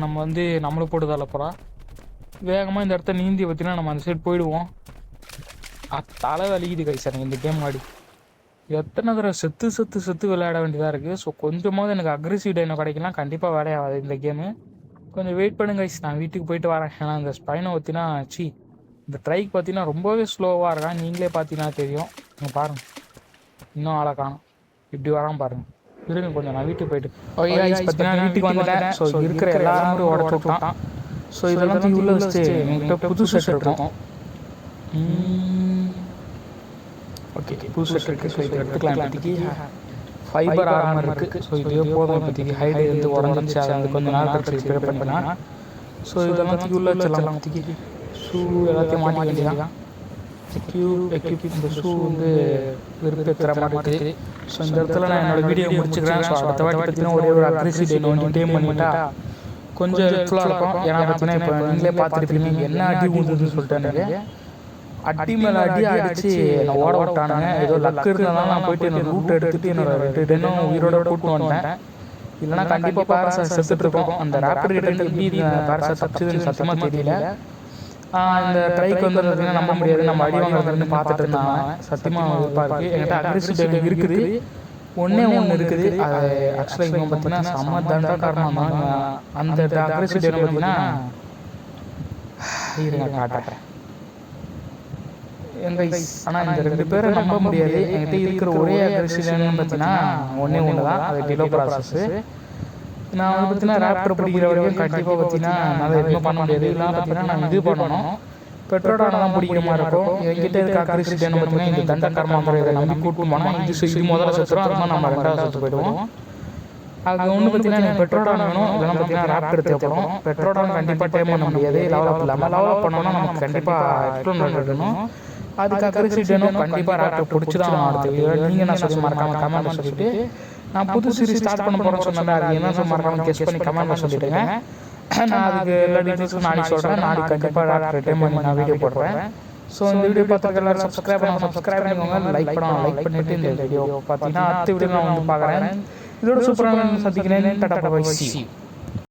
நம்ம வந்து நம்மளும் போட்டு தள்ள போகிறான். வேகமாக இந்த இடத்த நீந்தி பார்த்தீங்கன்னா நம்ம அந்த சைடு போயிடுவோம். தலை வலிக்குது கைஸ் எனக்கு இந்த கேம் ஆடி. எத்தனை தடவை செத்து விளையாட வேண்டியதாக இருக்குது. ஸோ கொஞ்சமாவது எனக்கு அக்ரெசிவ் டைனோ கிடைக்கலாம், கண்டிப்பாக வேலையாகாது இந்த கேமு. கொஞ்சம் வெயிட் பண்ணுங்க கைஸ், நான் வீட்டுக்கு போயிட்டு வரேன். ஏன்னா இந்த ஸ்பைனோ பார்த்தீங்கன்னா இந்த ட்ரைக் பார்த்தீங்கன்னா ரொம்பவே ஸ்லோவாக இருக்கான். நீங்களே பார்த்தீங்கன்னா தெரியும். நீங்கள் பாருங்கள், இன்னும் ஆளை காணும், இப்படி வராமல் பாருங்கள். இருங்க கொஞ்சம், நான் வீட்டுக்கு போயிட்டு. ஓகே கைஸ், பார்த்தீங்கன்னா வீட்டுக்கு வந்துட்டேன். ஸோ இருக்கிற எல்லாரும் உடச்சு விட்டான். ஸோ இதெல்லாம் உள்ள வச்சு எங்கள்கிட்ட புது செட் இருக்கும். ஓகே, புது செட் இருக்குது. ஸோ இது எடுத்துக்கலாம். இப்போதைக்கு ஃபைபர் ஆர்மர் இருக்குது. ஸோ இதுவே போதும் இப்போதைக்கு. ஹைடு வந்து உடஞ்சிச்சு, அதை வந்து கொஞ்சம் நாள் கழிச்சு ரிப்பேர் பண்ணலாம். ஸோ இதெல்லாம் உள்ள வச்சிடலாம். இப்போதைக்கு ஷூ எல்லாத்தையும் மாட்டி வேண்டியதான். இந்த ஷூ வந்து விருப்பத்துற மாதிரி இருக்குது. ஸோ இந்த இடத்துல நான் என்னோடய வீடியோ முடிச்சுக்கிறேன். ஸோ அடுத்த வாட்டி பார்த்தீங்கன்னா ஒரு அக்ரெசிவ் டைனோ வந்து டேம் பண்ணிட்டா கொஞ்சம் ஹெல்ப்ஃபுல்லாக இருக்கும். ஏன்னா பார்த்தீங்கன்னா இப்போ நீங்களே பார்த்துருப்பீங்க என்ன அடி ஊதுன்னு சொல்லிட்டு எனக்கு அடி மேலே அடி அடித்து நான் ஓட விட்டானுங்க. ஏதோ லக்கு இருந்ததுனால நான் போயிட்டு என்னோட ரூட் எடுத்துகிட்டு என்னோட 2 டென்னும் உயிரோட கூட்டு வந்துட்டேன். இல்லைனா கண்டிப்பாக பாரசா செத்துட்டு இருக்கோம். அந்த ரேப்பிட் ரிட்டர்ன் எப்படி பாரசா தப்பிச்சதுன்னு சத்தியமாக தெரியல. இந்த ட்ரைக்கு வந்து பார்த்தீங்கன்னா நம்ப முடியாது, நம்ம அடி வாங்குறதுன்னு பார்த்துட்டு இருந்தாங்க. சத்தியமாக இருக்குது. என்கிட்ட அக்ரெசிவ் டைம் இருக்குது, ஒன்று இருக்குது. அது ஆக்சுவலாக இங்கே பார்த்தீங்கன்னா செம்ம தண்டா காரணம் தான். அந்த அக்ரெசிவ் டைம் பார்த்தீங்கன்னா காட்டுறேன் எங்க. ஆனால் இந்த 2 பேரை நம்ப முடியாது. என்கிட்ட இருக்கிற ஒரே அக்ரெசிவ் டைம் பார்த்தீங்கன்னா ஒன்று தான், அது டிலோ ப்ராசஸ்ஸு. நான் வந்து பார்த்தீங்கன்னா ரேப்டர் பிடிக்கிற வரைக்கும் கண்டிப்பாக பார்த்தீங்கன்னா நான் எதுவும் பண்ண முடியாது. இதெல்லாம் பார்த்தீங்கன்னா நான் இது பண்ணணும், பெட்ரோடான தான் பிடிக்கிற மாதிரி இருக்கும். என்கிட்ட இருக்க அக்ரெசிவ் டைம் பார்த்தீங்கன்னா இந்த தண்டகர்மாங்கிற இதை நம்பி கூட்டு போனால் இது முதல்ல செத்துரும். அதுமாதிரி நம்ம 2வது செத்து போயிடுவோம். அது ஒன்று பார்த்தீங்கன்னா எனக்கு பெட்ரோடான் வேணும். இதெல்லாம் பார்த்தீங்கன்னா ரேப்டர் தேவைப்படும். பெட்ரோடான் கண்டிப்பாக டைம் பண்ண முடியாது, லெவலப் இல்லாமல். லெவலப் பண்ணோம்னா நமக்கு கண்டிப்பாக எக்ஸ்ப்ளோர் இருக்கணும். அதுக்கு அக்ரெசிவ் டைம் கண்டிப்பாக ரேப்டர் பிடிச்சி தான் அடுத்து. நீங்கள் நான் சொல்லி மறக்காமல் கமெண்ட் சொல்லிட்டு நான் புது சீரிஸ் ஸ்டார்ட் பண்ண போகிறேன்னு சொன்னேன். அது என்ன மறக்காமல் கெஸ் பண்ணி கமெண்ட் சொல்லிவிடுங்க. நான் அதுக்கு எல்லா டீட்டெயில்ஸும் நாளைக்கு சொல்கிறேன். நாளைக்கு கண்டிப்பாக ரிட்டர்ன் பண்ணி நான் வீடியோ போடுறேன். ஸோ இந்த வீடியோ பார்த்துருக்க எல்லாரும் சப்ஸ்கிரைப் பண்ணிக்கோங்க. லைக் பண்ணிவிட்டு இந்த வீடியோ பார்த்தீங்கன்னா அடுத்த வீடியோ நான் வந்து பார்க்குறேன். இதோட சூப்பரான சந்திக்கிறேன். Ta-ta bye by.